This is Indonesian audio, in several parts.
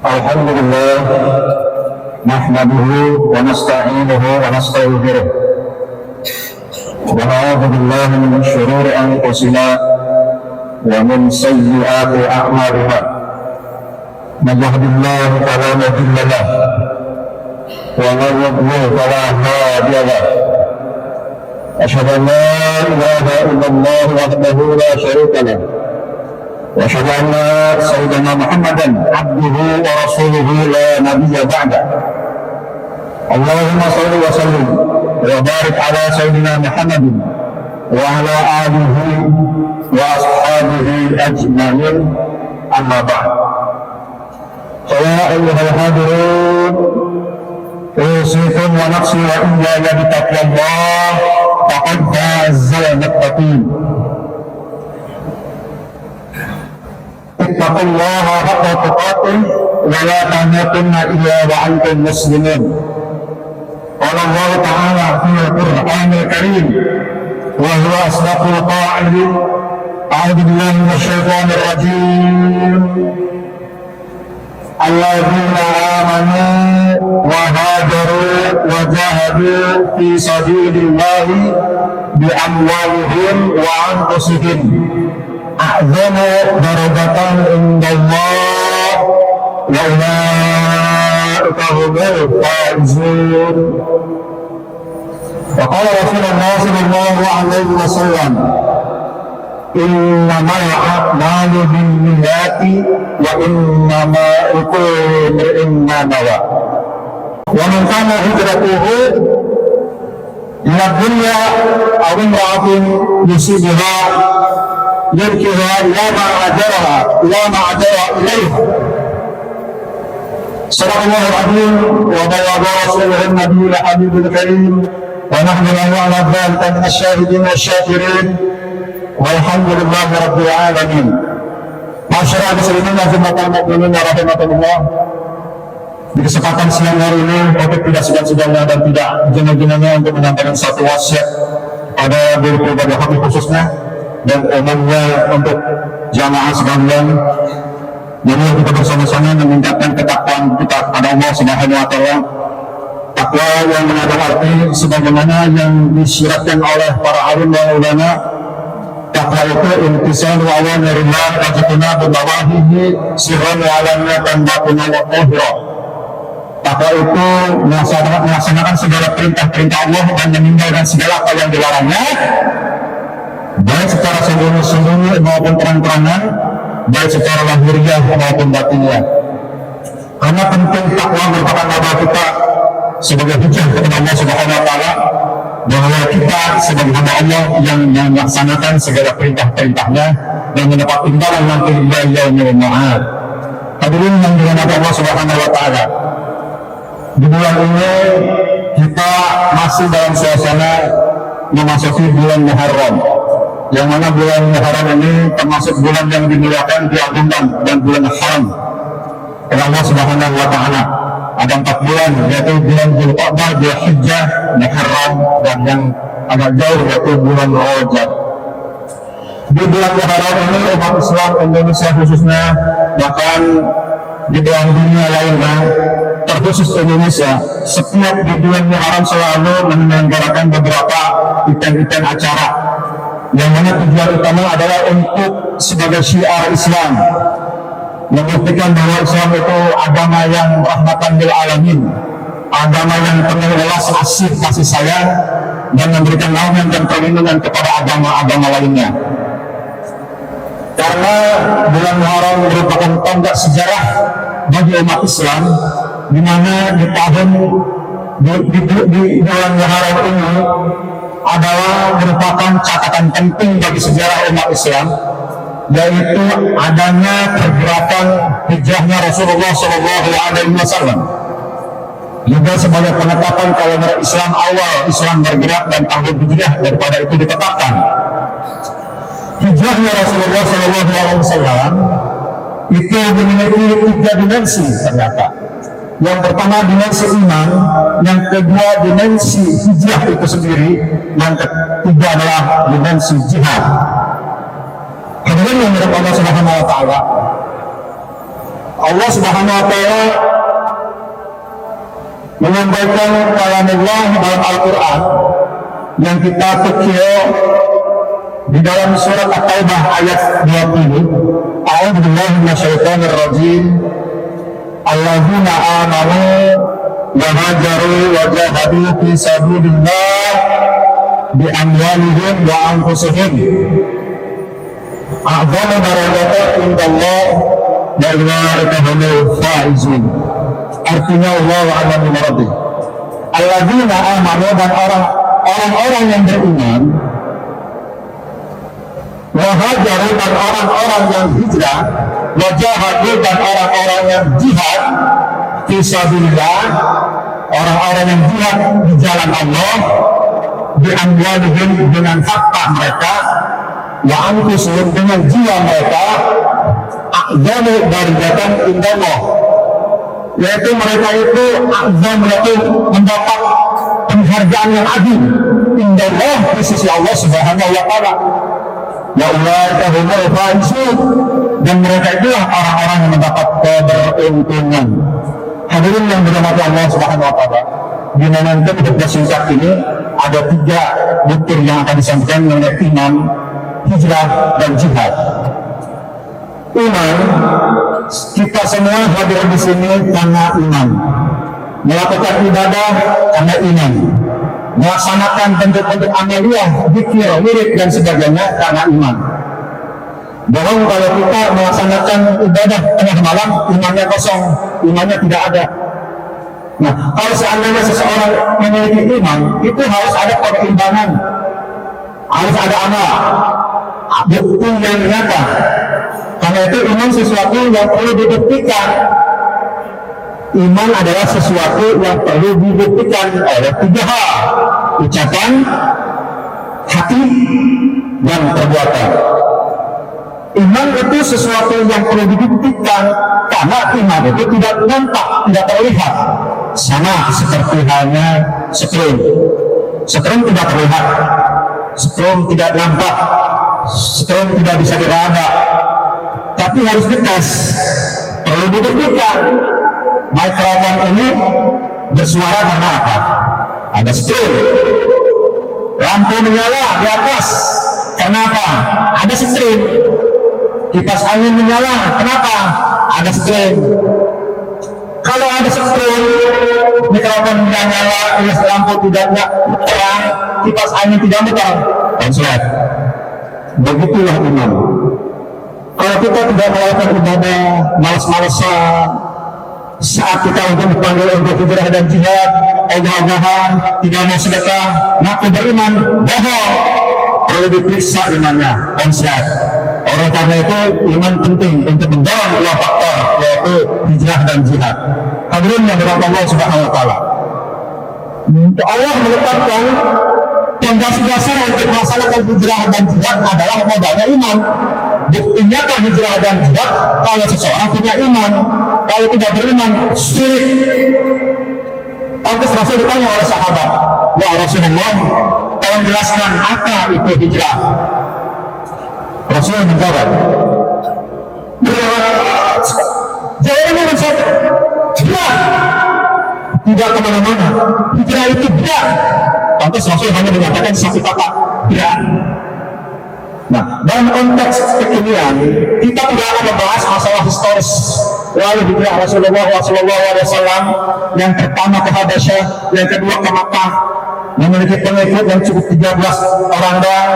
Alhamdulillah, nahmaduhu wa nasta'inuhu wa nastaghfiruh. Wa na'udzu billahi min shururi anfusina wa min sayyiati a'malina. Man yahdihillahu fala mudilla lahu wa man yudlil fala hadiya lahu. Asyhadu an la ilaha illallah wahdahu la syarika lahu. وأشهد أن سيدنا محمدا عبده ورسوله لا نبي بعده. اللهم صل وسلم وبارك على سيدنا محمد وعلى آله وأصحابه أجمعين. أما بعد، فيا أيها الحاضرون، أوصيكم ونفسي وإياي بتقوى الله، فقد فاز المتقين. اتقوا الله حق تقاته ولا تموتن الا وانتم مسلمون. قال الله تعالى في القران الكريم وهو اصدق القائلين: اعوذ بالله من الشيطان الرجيم. الذين امنوا وهاجروا وجاهدوا في سبيل الله باموالهم وانفسهم أعظم درجة عند الله وأولئك هم الفائزون. وقال رسول الله صلى الله عليه وسلم: إنما الأعمال بالنيات وإنما لكل امرئ ما نوى. ومن كان هجرته إلى الدنيا أو امرأة يصيبها يركها لا ما عجر إليها. صدق الله العظيم وبلغ رسوله النبي الحبيب الكريم، ونحن له على ذلك من الشاهدين والشاكرين، والحمد لله رب العالمين. Masyarakat muslimin dan jemaah mukminin rahimakumullah. Di kesempatan siang hari ini, topik tidak segan-segannya dan tidak jena-jenanya untuk menyampaikan satu wasiat pada diri pribadi kami khususnya dan umumnya untuk jamaah sekalian. Jadi kita bersama-sama meningkatkan ketakwaan kita kepada Allah Subhanahu wa Ta'ala. Takwa yang mengandung arti sebagaimana yang disyiratkan oleh para alim dan ulama. Takwa itu intisalu awamirillah wa jitinabu nawahihi sirran wa alaniyatan batina wa dhahira. Takwa itu melaksanakan segala perintah-perintah Allah dan meninggalkan segala apa yang dilarangnya, baik secara sembunyi-sembunyi maupun terang-terangan, baik secara lahiriah maupun batiniah. Karena penting takwa merupakan modal kita sebagai hujah kepada Allah Subhanahu wa Ta'ala, bahwa kita sebagai hamba Allah yang melaksanakan segala perintah-perintahnya dan mendapat imbalan nanti di yaumil ma'ad. Hadirin yang dirahmati Allah Subhanahu wa Ta'ala, di bulan ini kita masih dalam suasana memasuki bulan Muharram, yang mana bulan Muharram ini termasuk bulan yang dimuliakan, diagungkan, dan bulan haram oleh Allah Subhanahu wa Ta'ala. Ada 4 bulan, yaitu bulan Dzulqa'dah, Dzulhijjah, Muharram, dan yang agak jauh yaitu bulan Rajab. Di bulan Muharram ini umat Islam Indonesia khususnya, bahkan di belahan dunia lainnya, terkhusus Indonesia, setiap di bulan Muharram selalu menyelenggarakan beberapa event-event acara, yang mana tujuan utama adalah untuk sebagai syiar Islam, membuktikan bahwa Islam itu agama yang rahmatan lil alamin, agama yang penuh welas asih kasih sayang, dan memberikan naungan dan perlindungan kepada agama-agama lainnya. Karena bulan Muharram merupakan tonggak sejarah bagi umat Islam, di mana di tahun di bulan Muharram ini adalah merupakan catatan penting bagi sejarah umat Islam, yaitu adanya pergerakan hijrahnya Rasulullah SAW. Juga sebagai penetapan kalender Islam awal Islam bergerak dan tahun hijrah daripada itu ditetapkan. Hijrahnya Rasulullah SAW itu memiliki 3 dimensi ternyata. Yang pertama dimensi iman, yang kedua dimensi hijrah itu sendiri, yang ketiga adalah dimensi jihad. Hadirin yang dirahmati Allah Subhanahu wa taala. Allah Subhanahu wa taala menyampaikan kalamullah dalam Al-Qur'an yang kita kecil di dalam surat At-Taubah ayat 20. A'udzubillahi minasyaitonir rajim. Alladzina amanu wa hajaru wa jahadu fi sabilillah bi amwalihim wa anfusihim a'zamu darajatan indallah wa ulaika humul faizun. Artinya Allah a'lamu birabbih. Alladzina amanu, dan orang-orang yang beriman, wa hajaru, dan orang-orang yang hijrah, wa jahadu, dan orang-orang yang jihad fi sabilillah, orang-orang yang jihad di jalan Allah, bi amwalihim, dengan harta mereka, wa anfusihim, dengan jiwa mereka, a'zamu darajatan indallah, yaitu mereka itu azam, yaitu mendapat penghargaan yang adil indallah, di sisi Allah Subhanahu wa taala. Wa ulaika humul faizun, dan mereka itulah orang-orang yang mendapat keberuntungan. Hadirin yang dirahmati Allah Subhanahu wa taala, di momentum hidup singkat ini ada 3 butir yang akan disampaikan mengenai iman, hijrah, dan jihad. Iman, kita semua hadir di sini karena iman. Melakukan ibadah karena iman. Melaksanakan bentuk-bentuk amaliyah, zikir, wirid, dan sebagainya karena iman. Bahwa kalau kita melaksanakan ibadah tengah malam, imannya kosong, imannya tidak ada. Nah, kalau seandainya seseorang memiliki iman, itu harus ada keimbangan, harus ada amal, bukti yang nyata. Karena itu iman sesuatu yang perlu dibuktikan. Iman adalah sesuatu yang perlu dibuktikan oleh 3 hal: ucapan, hati, dan perbuatan. Iman itu sesuatu yang perlu dibuktikan, karena iman itu tidak nampak, tidak terlihat. Sama seperti halnya strum. Strum tidak terlihat, strum tidak nampak, strum tidak bisa diraba, tapi harus dites, perlu dibuktikan. Mikrofon ini bersuara karena apa? Ada strum. Lampu menyala di atas, kenapa? Ada strum. Kipas angin menyala, kenapa? Ada strum. Kalau ada strum, mikrofon tidak nyala, lampu tidak terang, kipas angin tidak muter, konslet. Begitulah iman. Kalau kita tidak melakukan ibadah, malas-malasan, saat kita untuk dipanggil untuk hijrah dan jihad, ogah-ogahan, tidak mau sedekah, ngaku beriman, bohong, perlu diperiksa imannya, konslet. Oleh karena itu, iman penting untuk mendorong 2 faktor, yaitu hijrah dan jihad. Hadirin yang dirahmati Allah Subhanahu wa taala. Allah menetapkan fondasi dasar untuk melaksanakan hijrah dan jihad adalah modalnya iman. Buktinya kan hijrah dan jihad kalau seseorang punya iman. Kalau tidak beriman, sulit. Pantas Rasul ditanya oleh sahabat, ya Rasulullah, tolong jelaskan apa itu hijrah. Rasul menjawab, jawabannya maksud hijrah tidak kemana-mana. Hijrah itu berat. Pantas Rasul hanya mengatakan 1 kata, berat. Nah, dalam konteks kekinian, kita tidak akan membahas masalah historis lalu hijrah Rasulullah SAW yang pertama ke Habasyah, yang kedua ke Makkah, memiliki pengikut yang cukup 13 orang doang.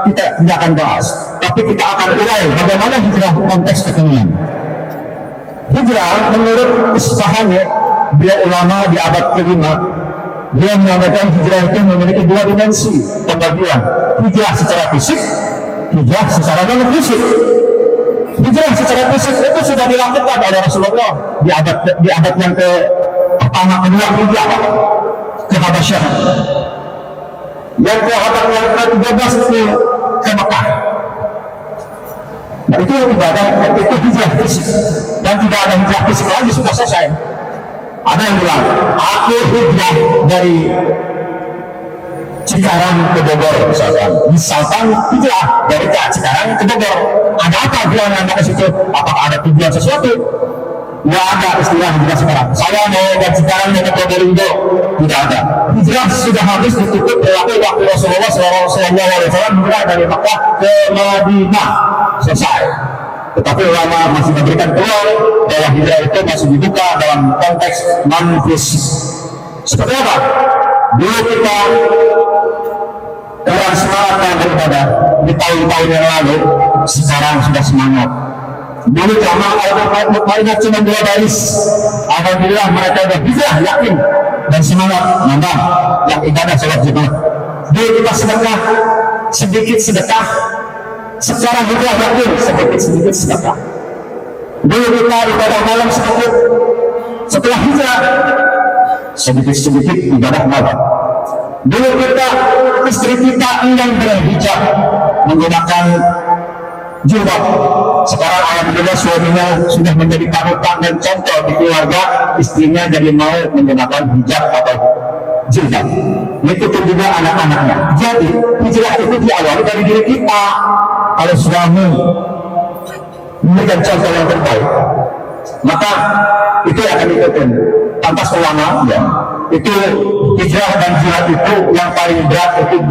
Kita tidak akan bahas, tapi kita akan urai bagaimana hijrah konteks kekinian. Hijrah menurut Isfahani, beliau ulama di abad ke-5, dia menyampaikan hijrah itu memiliki 2 dimensi pembagian: hijrah secara fisik, hijrah secara non-fisik. Hijrah secara fisik itu sudah dilakukan oleh Rasulullah di abad yang pertama, kedua, hijrah ke Habasyah. Yang ke abad yang ke-13 itu ke Mekah. Nah, itu ibadah, itu hijrah fisik, dan tidak ada hijrah fisik lagi, sudah selesai. Ada yang bilang, aku hijrah dari Cikarang ke Bogor misalkan hijrah dari Cikarang ke Bogor. Ada apa bilang anda ke situ? Apakah ada tujuan sesuatu? Nggak ada istilah hijrah sekarang. Saya mau dari Cikarang ke Probolinggo, tidak ada. Hijrah sudah habis ditutup berlaku waktu Rasulullah SAW hijrah dari Makkah ke Madinah, selesai. Tetapi ulama masih memberikan peluang bahwa hijrah itu masih dibuka dalam konteks manfus. Seperti apa? Dulu kita kurang semangat dalam beribadah di tahun-tahun yang lalu, sekarang sudah semangat. Dulu jamaah al-Mutmainah cuma 2 baris. Alhamdulillah mereka sudah bisa yakin dan semangat nambah yang ibadah sholat jemaah. Dulu kita sedekah, sedikit sedekah. Secara hijrah yakin sedikit sedekah. Dulu kita ibadah malam sedikit. Setelah hijrah sedikit ibadah malam. Dulu kita, istri kita enggan berhijab menggunakan jilbab. Sekarang alhamdulillah suaminya sudah menjadi panutan dan contoh di keluarga, istrinya jadi mau menggunakan hijab atau jilbab. Begitu juga anak-anaknya. Jadi hijrah itu diawali dari diri kita. Kalau suami memberikan contoh yang terbaik, maka itu akan diikutin. Pantas ulama, ya, itu hijrah dan jihad itu yang paling berat itu 2.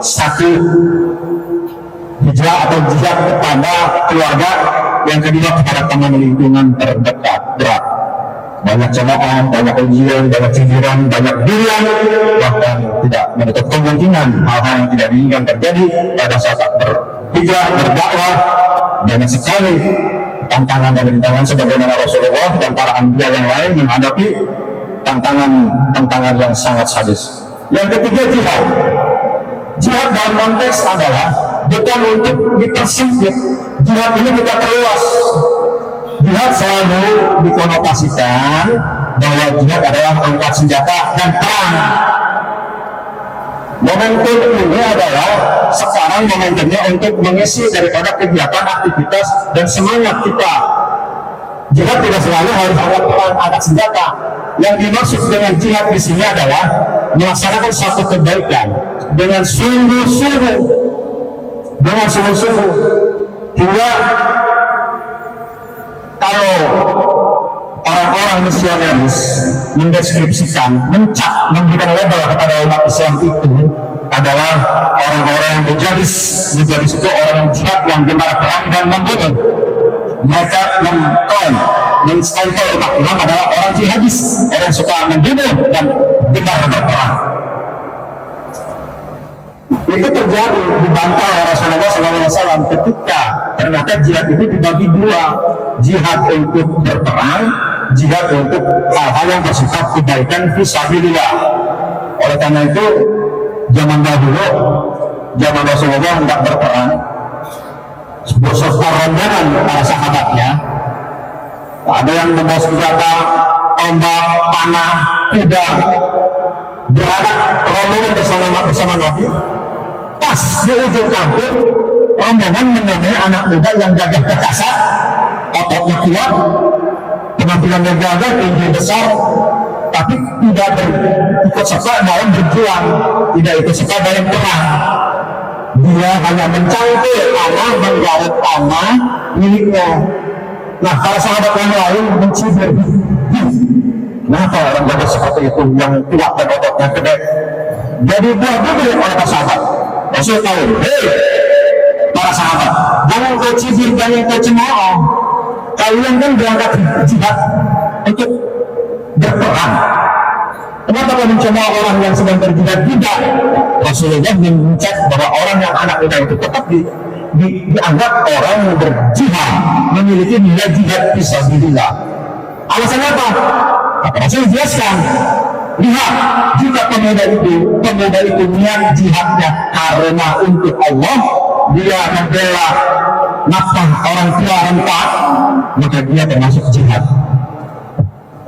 1 hijrah atau jihad kepada keluarga, yang kedua kepada teman lingkungan terdekat, berat. Banyak cobaan, banyak ujian, banyak cibiran, banyak durian, bahkan tidak menutup kemungkinan hal-hal yang tidak diinginkan terjadi pada saat berhijrah, berdakwah. Banyak sekali tantangan dan rintangan sebagaimana Rasulullah dan para anbiya yang lain menghadapi tantangan yang sangat sadis. Yang ketiga, jihad. Jihad dalam konteks adalah bukan untuk dipersempit. Jihad ini kita perluas. Jihad selalu dikonotasikan bahwa jihad adalah angkat senjata dan perang. Momentum ini adalah sekarang momentumnya untuk mengisi daripada kegiatan, aktivitas, dan semangat kita. Jihad tidak selalu harus angkat perang, angkat senjata. Yang dimaksud dengan jihad di sini adalah melaksanakan satu kebaikan dengan sungguh-sungguh, hingga kalau orang-orang misionaris mendeskripsikan, memberikan label kepada umat Islam itu adalah orang-orang yang berjadis. Berjadis itu orang yang jihad, yang gemar perang dan membunuh. Mereka mengklaim, menstempel umat Islam adalah orang jihadis, orang yang suka membunuh dan gemar berperang. Itu terjadi dibantah oleh Rasulullah SAW ketika ternyata jihad itu dibagi 2, jihad untuk berperang, jihad untuk hal-hal yang bersifat kebaikan fisabilillah. Oleh karena itu zaman dahulu, zaman Rasulullah hendak berperang, beserta rombongan para sahabatnya, ada yang membawa senjata, tombak, panah, kuda, berangkat rombongan bersama Nabi. Pas di ujung kampung, rombongan menemui anak muda yang gagah perkasa, ototnya kuat, penampilannya gagah, tinggi besar, tapi tidak ikut serta dalam berjuang, tidak ikut serta dalam perang. Dia hanya mencangkul panah, menggaruk panah miliknya. Nah, para sahabat yang lain mencibir. Kenapa orang gagah seperti itu yang kuat dan ototnya gede? Jadi buah bibir oleh para sahabat. Rasul tahu, hei para sahabat, jangan kau cibir, jangan kau cemooh. Kalian kan berangkat jihad untuk berperang. Kenapa kau mencemooh orang yang sedang berjihad? Tidak. Rasulullah mencet bahwa orang yang anak muda itu tetap dianggap orang yang berjihad, memiliki nilai jihad fisabilillah. Alasannya apa? Kata Rasul jelaskan, lihat, jika pemuda itu niat jihadnya karena untuk Allah, dia membela nafkah orang tua renta, maka dia termasuk jihad.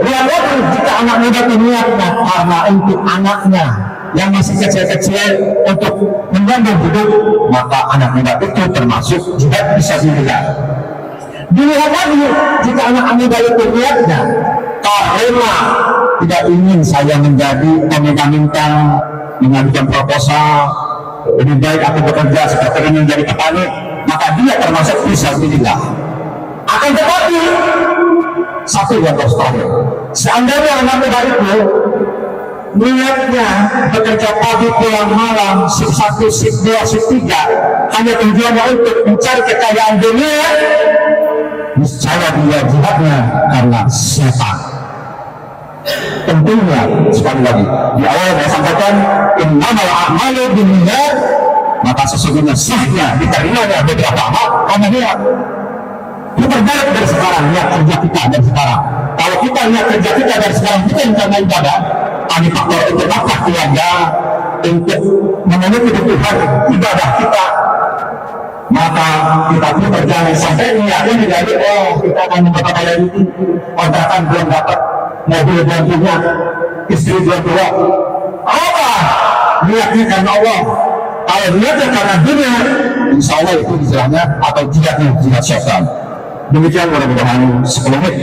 Lihat lagi, jika anak muda itu niatnya karena untuk anaknya yang masih kecil-kecil untuk menyambung hidup, maka anak muda itu termasuk jihad fisabilillah. Dilihat lagi, jika anak muda itu niatnya karena tidak ingin saya menjadi meminta-minta, mengajukan proposal, lebih baik aku bekerja seperti ini menjadi petani, maka dia termasuk fisabilillah. Akan tetapi satu yang harus tahu, seandainya anak muda itu niatnya bekerja pagi pulang malam, shift 1, shift 2, shift 3 hanya tujuannya untuk mencari kekayaan dunia, niscaya dia jihadnya karena setan. Tentunya sekali lagi di awal saya sampaikan innamal a'malu binniyat, maka sesungguhnya sahnya diterimanya beberapa amal karena niat. Kita balik dari sekarang, niat kerja kita dari sekarang. Kalau kita niat kerja kita dari sekarang, kita yang karena ibadah, ada faktor untuk nafkah keluarga, untuk memenuhi kebutuhan ibadah kita, maka kita pun berjalan sampai niatnya menjadi kita akan mendapatkan itu, kontrakan belum dapat, mobil belum punya, istri belum tua. Apa? Niatnya karena Allah. Kalau niatnya karena dunia, insya Allah itu istilahnya atau jihadnya jihad syaitan. Demikian mudah-mudahan 10 menit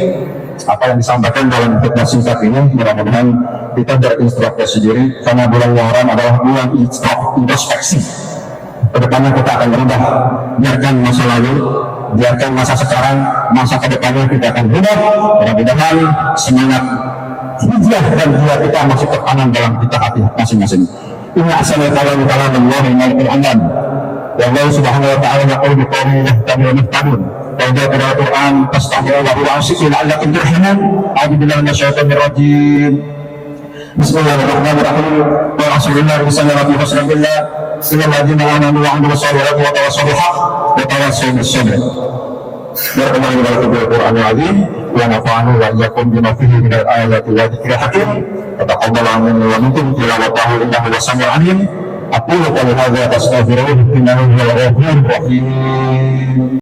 apa yang disampaikan dalam khutbah singkat ini, mudah-mudahan kita berintrospeksi diri, karena bulan Muharram adalah bulan introspeksi. Kedepannya kita akan berubah, biarkan masa lalu, biarkan masa sekarang, masa kedepannya kita akan berubah. Mudah-mudahan semangat hijrah dan jiwa kita masih tertanam dalam kita hati masing-masing. Inna assalamualaikum warahmatullahi wabarakatuh. Ya Allah subhanahu wa ta'ala yaqul biqawmi yahtamilu muhtadun. Wajah pada Al-Quran Astaghfirullah wa asyikin la'allakum turhamun. A'udzubillahi minasyaitonir rajim. Bismillahirrahmanirrahim. Wa rasulillah sallallahu alaihi wasallam. Sellalladzina amanu wa 'amilus shalihati wa tawassaw bil haqq wa tawassaw bis sabr. Barakallahu lakum bil Qur'anil azim wa nafa'ani wa iyyakum bima fihi minal ayati wa dzikril hakim. Wa taqabbala minni wa minkum tilawatahu innahu was-sami'ul 'alim. Aqulu qawli hadza astaghfirullah innahu huwal ghafurur rahim.